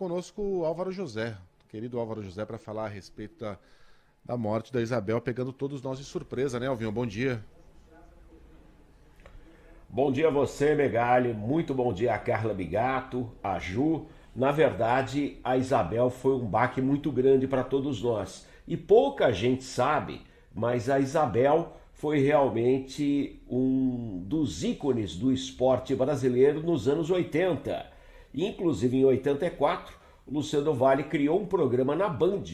conosco o Álvaro José, querido Álvaro José, para falar a respeito da morte da Isabel, pegando todos nós de surpresa, né, Alvinho? Bom dia. Bom dia a você, Megali. Muito bom dia a Carla Bigato, a Ju. Na verdade, a Isabel foi um baque muito grande para todos nós. E pouca gente sabe, mas a Isabel foi realmente um dos ícones do esporte brasileiro nos anos 80. Inclusive em 84, o Luciano do Vale criou um programa na Band,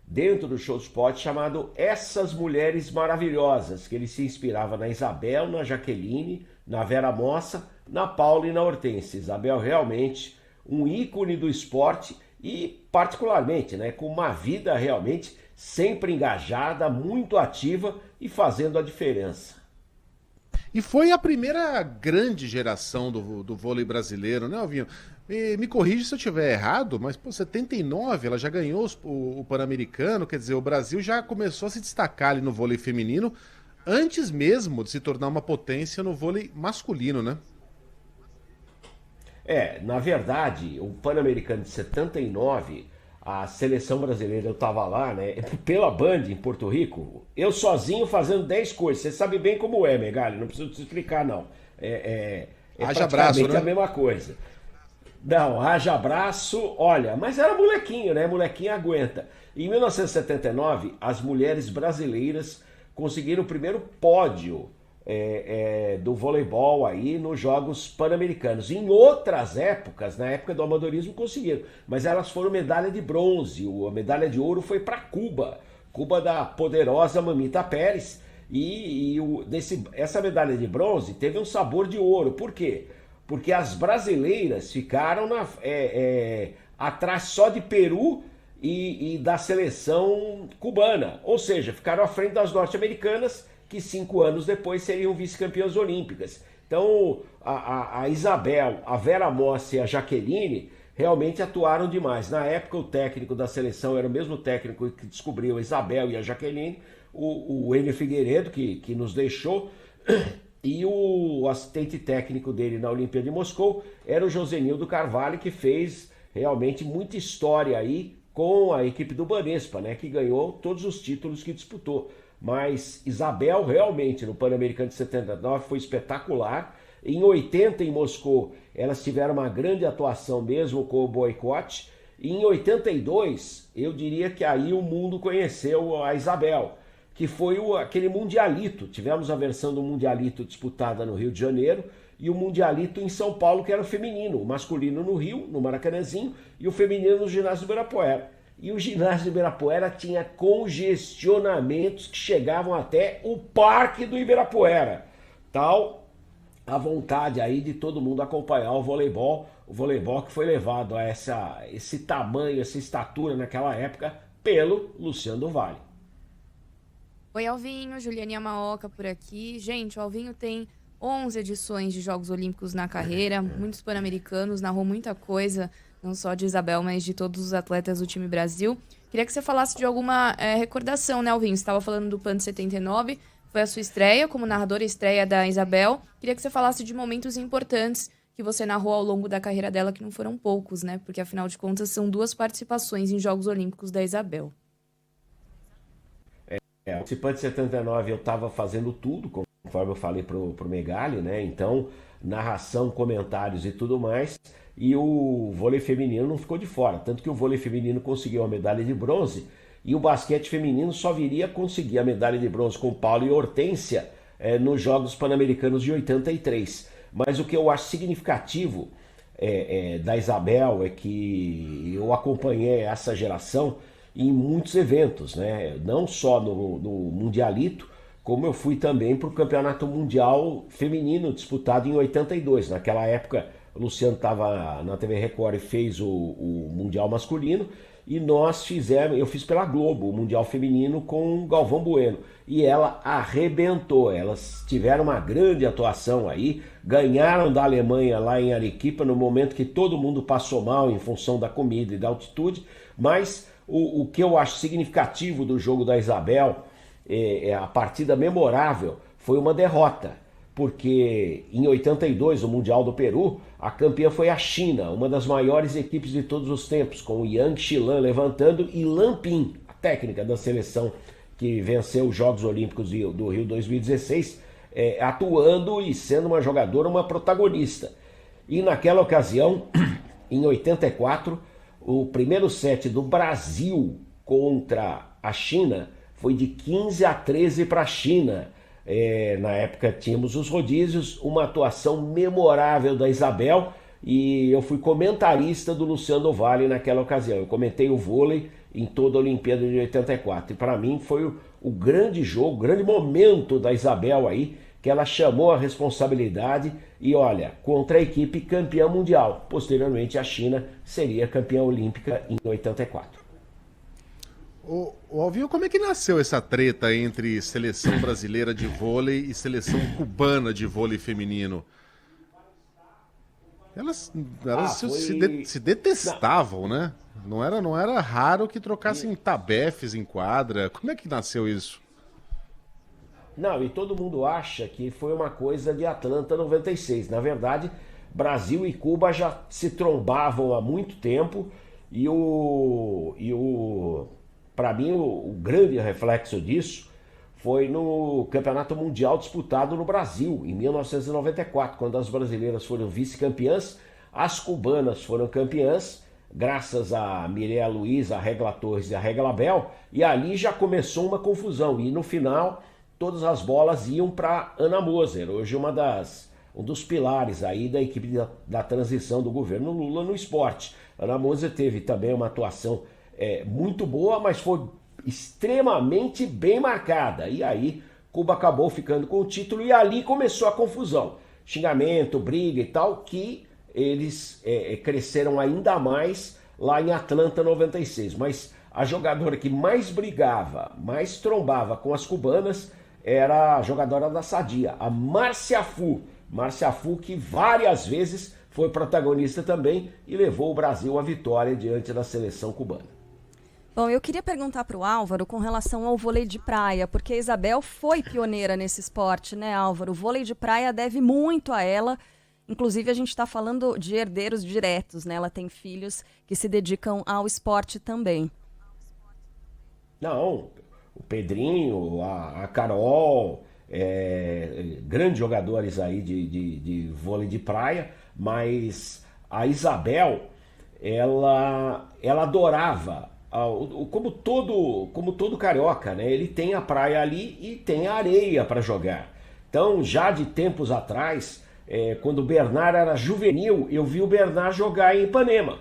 dentro do Show Sport, chamado Essas Mulheres Maravilhosas, que ele se inspirava na Isabel, na Jaqueline, na Vera Mossa, na Paula e na Hortência. Isabel realmente um ícone do esporte e particularmente, né, com uma vida realmente sempre engajada, muito ativa e fazendo a diferença. E foi a primeira grande geração do vôlei brasileiro, né, Alvinho? Me corrige se eu estiver errado, mas, pô, 79 ela já ganhou o Pan-Americano, quer dizer, o Brasil já começou a se destacar ali no vôlei feminino, antes mesmo de se tornar uma potência no vôlei masculino, né? Na verdade, o Pan-Americano de 79, a seleção brasileira, eu tava lá, né, pela Band em Porto Rico, eu sozinho fazendo 10 coisas. Você sabe bem como é, Megali, não preciso te explicar, não. Haja abraço, né? A mesma coisa. Não, haja abraço, olha, mas era molequinho, né? Molequinho aguenta. Em 1979, as mulheres brasileiras conseguiram o primeiro pódio do voleibol aí nos Jogos Pan-Americanos. Em outras épocas, na época do amadorismo, conseguiram, mas elas foram medalha de bronze. A medalha de ouro foi para Cuba, Cuba da poderosa Mamita Pérez, essa medalha de bronze teve um sabor de ouro. Por quê? Porque as brasileiras ficaram atrás só de Peru e da seleção cubana, ou seja, ficaram à frente das norte-americanas, que 5 anos depois seriam vice-campeãs olímpicas. Então, a Isabel, a Vera Mossa e a Jaqueline realmente atuaram demais. Na época, o técnico da seleção era o mesmo técnico que descobriu a Isabel e a Jaqueline, o Enio Figueiredo, que nos deixou, e o assistente técnico dele na Olimpíada de Moscou era o Josenildo Carvalho, que fez realmente muita história aí com a equipe do Banespa, né, que ganhou todos os títulos que disputou. Mas Isabel realmente no Pan-Americano de 79 foi espetacular. Em 80 em Moscou elas tiveram uma grande atuação mesmo com o boicote. E em 82 eu diria que aí o mundo conheceu a Isabel, que foi aquele Mundialito. Tivemos a versão do Mundialito disputada no Rio de Janeiro e o Mundialito em São Paulo, que era o feminino, o masculino no Rio, no Maracanãzinho, e o feminino no ginásio do Ibirapuera. E o ginásio do Ibirapuera tinha congestionamentos que chegavam até o Parque do Ibirapuera. Tal a vontade aí de todo mundo acompanhar o voleibol que foi levado a esse tamanho, essa estatura naquela época pelo Luciano do Vale. Oi, Alvinho, Juliane Amaoka por aqui. Gente, o Alvinho tem 11 edições de Jogos Olímpicos na carreira, muitos pan-americanos, narrou muita coisa, não só de Isabel, mas de todos os atletas do time Brasil. Queria que você falasse de alguma recordação, né, Alvinho? Você estava falando do PAN de 79, foi a sua estreia como narradora, estreia da Isabel. Queria que você falasse de momentos importantes que você narrou ao longo da carreira dela, que não foram poucos, né? Porque, afinal de contas, são 2 participações em Jogos Olímpicos da Isabel. O PAN de 79 eu estava fazendo tudo, conforme eu falei pro Megali, né? Então, narração, comentários e tudo mais. E o vôlei feminino não ficou de fora. Tanto que o vôlei feminino conseguiu a medalha de bronze e o basquete feminino só viria a conseguir a medalha de bronze com Paulo e Hortência nos Jogos Pan-Americanos de 83. Mas o que eu acho significativo da Isabel é que eu acompanhei essa geração em muitos eventos, né? Não só no Mundialito, como eu fui também para o Campeonato Mundial Feminino disputado em 82. Naquela época, o Luciano estava na TV Record e fez o Mundial Masculino, e eu fiz pela Globo o Mundial Feminino com o Galvão Bueno, e ela arrebentou. Elas tiveram uma grande atuação aí, ganharam da Alemanha lá em Arequipa no momento que todo mundo passou mal em função da comida e da altitude. Mas o que eu acho significativo do jogo da Isabel, a partida memorável, foi uma derrota. porque em 82, o Mundial do Peru, a campeã foi a China, uma das maiores equipes de todos os tempos, com o Yang Xilan levantando e Lan Ping, a técnica da seleção que venceu os Jogos Olímpicos do Rio 2016, atuando e sendo uma jogadora, uma protagonista. E naquela ocasião, em 84, o primeiro set do Brasil contra a China foi de 15-13 para a China. Na época tínhamos os rodízios, uma atuação memorável da Isabel, e eu fui comentarista do Luciano Vale naquela ocasião. Eu comentei o vôlei em toda a Olimpíada de 84. E para mim foi o grande jogo, o grande momento da Isabel aí, que ela chamou a responsabilidade e olha, contra a equipe campeã mundial. Posteriormente a China seria campeã olímpica em 84. O Alvinho, como é que nasceu essa treta entre seleção brasileira de vôlei e seleção cubana de vôlei feminino? Elas se detestavam, né? Não era raro que trocassem tabefes em quadra. Como é que nasceu isso? Não, e todo mundo acha que foi uma coisa de Atlanta 96. Na verdade, Brasil e Cuba já se trombavam há muito tempo e para mim, o grande reflexo disso foi no Campeonato Mundial disputado no Brasil, em 1994, quando as brasileiras foram vice-campeãs, as cubanas foram campeãs, graças a Mireia Luiz, a Regla Torres e a Regla Bel, e ali já começou uma confusão, e no final todas as bolas iam para Ana Moser, hoje um dos pilares aí da equipe da transição do governo Lula no esporte. Ana Moser teve também uma atuação muito boa, mas foi extremamente bem marcada. E aí, Cuba acabou ficando com o título e ali começou a confusão. Xingamento, briga e tal, que eles cresceram ainda mais lá em Atlanta 96. Mas a jogadora que mais brigava, mais trombava com as cubanas era a jogadora da Sadia, a Márcia Fu. Márcia Fu, que várias vezes foi protagonista também e levou o Brasil à vitória diante da seleção cubana. Bom, eu queria perguntar para o Álvaro com relação ao vôlei de praia, porque a Isabel foi pioneira nesse esporte, né, Álvaro? O vôlei de praia deve muito a ela. Inclusive, a gente está falando de herdeiros diretos, né? Ela tem filhos que se dedicam ao esporte também. Não, o Pedrinho, a Carol, grandes jogadores aí de vôlei de praia, mas a Isabel, ela adorava, como todo carioca, né? Ele tem a praia ali e tem a areia para jogar. Então, já de tempos atrás, quando o Bernard era juvenil, eu vi o Bernard jogar em Ipanema.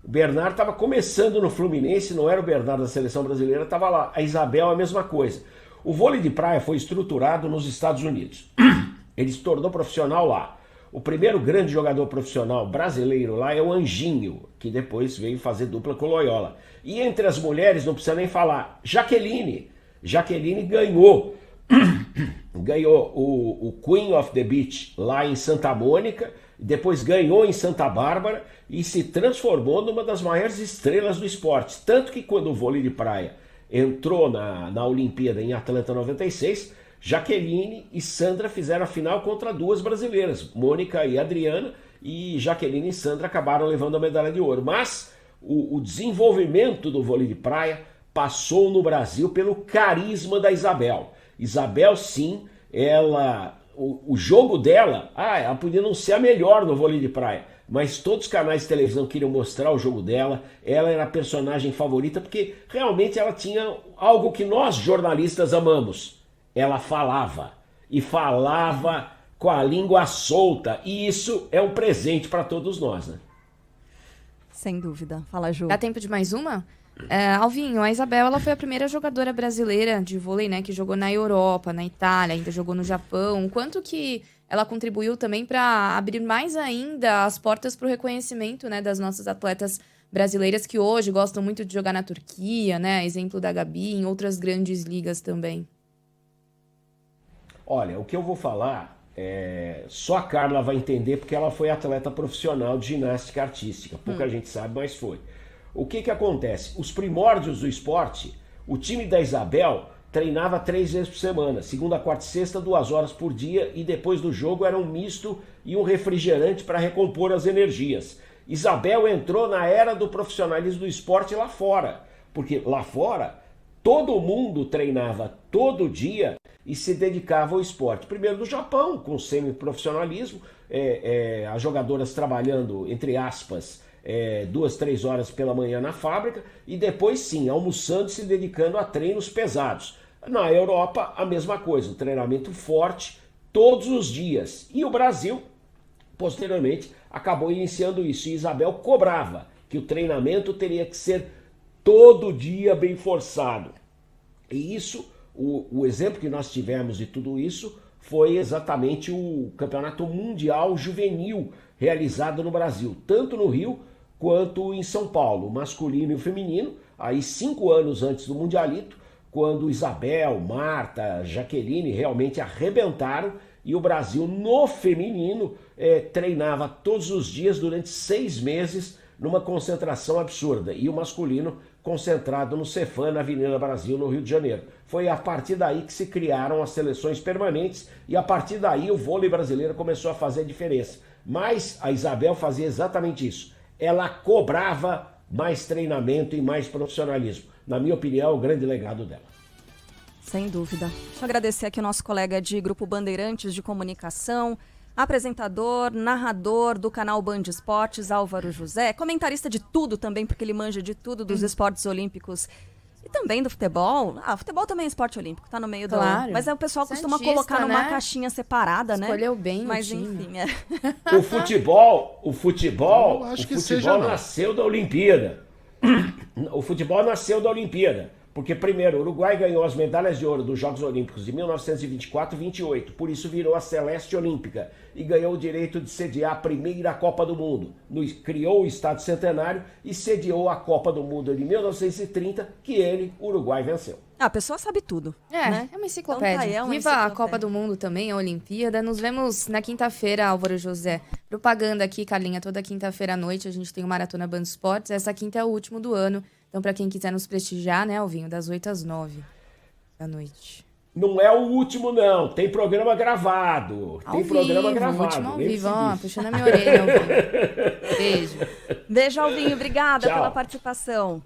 O Bernard estava começando no Fluminense, não era o Bernard da seleção brasileira, estava lá. A Isabel, a mesma coisa. O vôlei de praia foi estruturado nos Estados Unidos. Ele se tornou profissional lá. O primeiro grande jogador profissional brasileiro lá é o Anjinho, que depois veio fazer dupla com o Loyola. E entre as mulheres, não precisa nem falar, Jaqueline. Jaqueline ganhou o Queen of the Beach lá em Santa Mônica, depois ganhou em Santa Bárbara e se transformou numa das maiores estrelas do esporte. Tanto que quando o vôlei de praia entrou na Olimpíada em Atlanta 96, Jaqueline e Sandra fizeram a final contra duas brasileiras, Mônica e Adriana, e Jaqueline e Sandra acabaram levando a medalha de ouro. Mas o desenvolvimento do vôlei de praia passou no Brasil pelo carisma da Isabel. Isabel, sim, o jogo dela, ela podia não ser a melhor no vôlei de praia, mas todos os canais de televisão queriam mostrar o jogo dela, ela era a personagem favorita, porque realmente ela tinha algo que nós jornalistas amamos. Ela falava, e falava com a língua solta, e isso é um presente para todos nós, né? Sem dúvida. Fala, Ju. Dá tempo de mais uma? Alvinho, a Isabel ela foi a primeira jogadora brasileira de vôlei, né, que jogou na Europa, na Itália, ainda jogou no Japão. Quanto que ela contribuiu também para abrir mais ainda as portas para o reconhecimento, né, das nossas atletas brasileiras que hoje gostam muito de jogar na Turquia, né? Exemplo da Gabi, em outras grandes ligas também. Olha, o que eu vou falar, só a Carla vai entender porque ela foi atleta profissional de ginástica artística. Pouca gente sabe, mas foi. O que acontece? Os primórdios do esporte, o time da Isabel treinava 3 vezes por semana, segunda, quarta e sexta, 2 horas por dia, e depois do jogo era um misto e um refrigerante para recompor as energias. Isabel entrou na era do profissionalismo do esporte lá fora, porque lá fora todo mundo treinava todo dia e se dedicava ao esporte. Primeiro no Japão, com semiprofissionalismo, as jogadoras trabalhando, entre aspas, 2, 3 horas pela manhã na fábrica, e depois sim, almoçando e se dedicando a treinos pesados. Na Europa, a mesma coisa, um treinamento forte todos os dias. E o Brasil, posteriormente, acabou iniciando isso. E Isabel cobrava que o treinamento teria que ser todo dia bem forçado. E isso, o exemplo que nós tivemos de tudo isso foi exatamente o Campeonato Mundial Juvenil realizado no Brasil, tanto no Rio quanto em São Paulo, o masculino e o feminino, aí 5 anos antes do Mundialito, quando Isabel, Marta, Jaqueline realmente arrebentaram, e o Brasil no feminino treinava todos os dias durante 6 meses numa concentração absurda, e o masculino concentrado no Cefam, na Avenida Brasil, no Rio de Janeiro. Foi a partir daí que se criaram as seleções permanentes, e a partir daí o vôlei brasileiro começou a fazer a diferença. Mas a Isabel fazia exatamente isso. Ela cobrava mais treinamento e mais profissionalismo. Na minha opinião, é o grande legado dela. Sem dúvida. Deixa eu agradecer aqui o nosso colega de Grupo Bandeirantes de Comunicação, apresentador, narrador do canal Band Esportes, Álvaro José, comentarista de tudo também, porque ele manja de tudo dos esportes olímpicos e também do futebol. Futebol também é esporte olímpico, tá no meio do... Mas o pessoal costuma colocar numa caixinha separada, né? Escolheu bem o Mas time. enfim, O futebol nasceu da Olimpíada. O futebol nasceu da Olimpíada. Porque, primeiro, o Uruguai ganhou as medalhas de ouro dos Jogos Olímpicos de 1924 e 28, por isso virou a Celeste Olímpica, e ganhou o direito de sediar a primeira Copa do Mundo. Criou o Estádio Centenário e sediou a Copa do Mundo de 1930, que ele, o Uruguai, venceu. a pessoa sabe tudo. Né? É uma enciclopédia. Então, tá aí, é uma Viva enciclopédia. a Copa do Mundo também, a Olimpíada. Nos vemos na quinta-feira, Álvaro José. Propaganda aqui, Carlinha, toda quinta-feira à noite a gente tem o Maratona Band Esportes. Essa quinta é o último do ano. Então, para quem quiser nos prestigiar, né, Alvinho, das 8 às 9 da noite. Não é o último, não. Tem programa gravado. Último ao vivo, ó, puxando a minha orelha, Alvinho. Beijo. Beijo, Alvinho. Obrigada Tchau. pela participação.